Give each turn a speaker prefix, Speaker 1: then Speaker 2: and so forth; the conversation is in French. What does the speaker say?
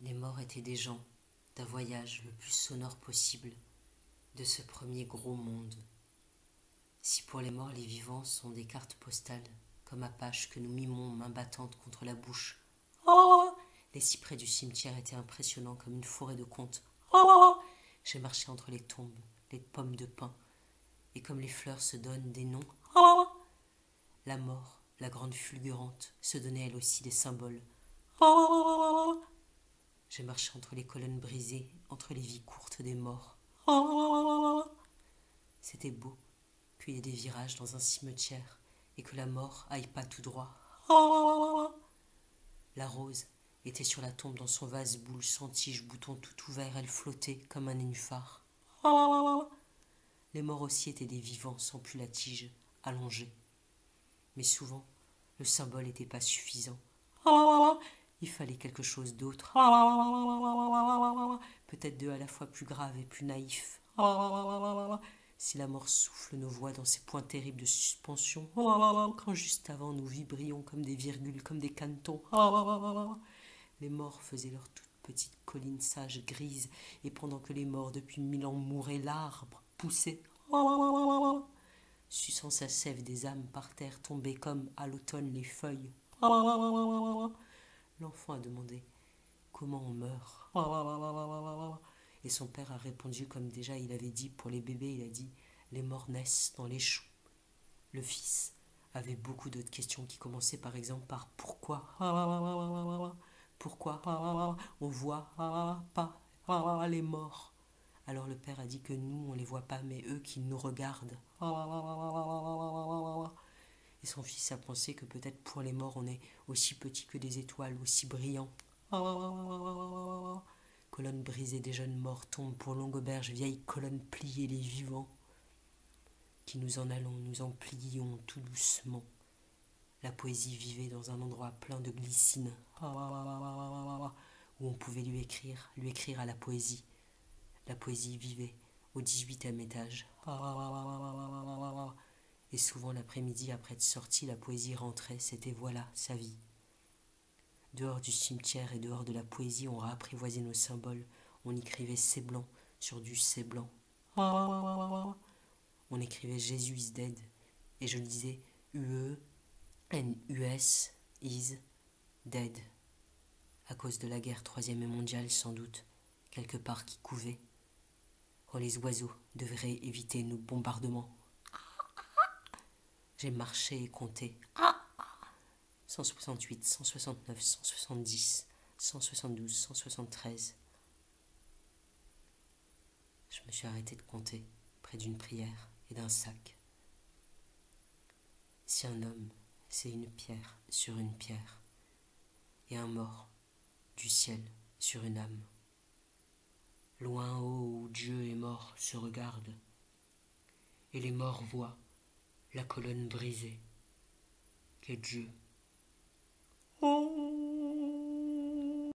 Speaker 1: Les morts étaient des gens d'un voyage le plus sonore possible de ce premier gros monde. Si pour les morts les vivants sont des cartes postales, comme Apache que nous mimons main battante contre la bouche, les cyprès du cimetière étaient impressionnants comme une forêt de contes. J'ai marché entre les tombes, les pommes de pin, et comme les fleurs se donnent des noms, la mort, la grande fulgurante, se donnait elle aussi des symboles. J'ai marché entre les colonnes brisées, entre les vies courtes des morts. C'était beau qu'il y ait des virages dans un cimetière et que la mort aille pas tout droit. La rose était sur la tombe dans son vase boule sans tige, bouton tout ouvert, elle flottait comme un nénuphar. Les morts aussi étaient des vivants sans plus la tige, allongés. Mais souvent, le symbole n'était pas suffisant. Il fallait quelque chose d'autre. Peut-être deux à la fois plus grave et plus naïf. Si la mort souffle nos voix dans ces points terribles de suspension, quand juste avant nous vibrions comme des virgules, comme des canetons, les morts faisaient leur toute petite colline sage grise, et pendant que les morts depuis 1000 ans mouraient, l'arbre poussait, suçant sa sève, des âmes par terre tombaient comme à l'automne les feuilles. L'enfant a demandé comment on meurt. Et son père a répondu comme déjà il avait dit pour les bébés, il a dit les morts naissent dans les choux. Le fils avait beaucoup d'autres questions qui commençaient par exemple par pourquoi. Pourquoi on voit pas les morts. Alors le père a dit que nous on les voit pas mais eux qui nous regardent. Et son fils a pensé que peut-être pour les morts on est aussi petit que des étoiles, aussi brillants. Colonne brisée des jeunes morts tombent pour longue auberge, vieille colonne pliée les vivants. Qui nous en allons, nous en plions tout doucement. La poésie vivait dans un endroit plein de glycine, où on pouvait lui écrire à la poésie. La poésie vivait au 18e étage. Et souvent l'après-midi, après être sortie, la poésie rentrait, c'était voilà sa vie. Dehors du cimetière et dehors de la poésie, on réapprivoisait nos symboles. On écrivait C blanc sur du C blanc. On écrivait Jésus is dead. Et je le disais U-E-N-U-S is dead. À cause de la guerre troisième et mondiale, sans doute, quelque part qui couvait. Quand les oiseaux devraient éviter nos bombardements. J'ai marché et compté. 168, 169, 170, 172, 173. Je me suis arrêté de compter près d'une prière et d'un sac. Si un homme, c'est une pierre sur une pierre, et un mort du ciel sur une âme, loin haut où Dieu et mort se regardent, et les morts voient la colonne brisée, que Dieu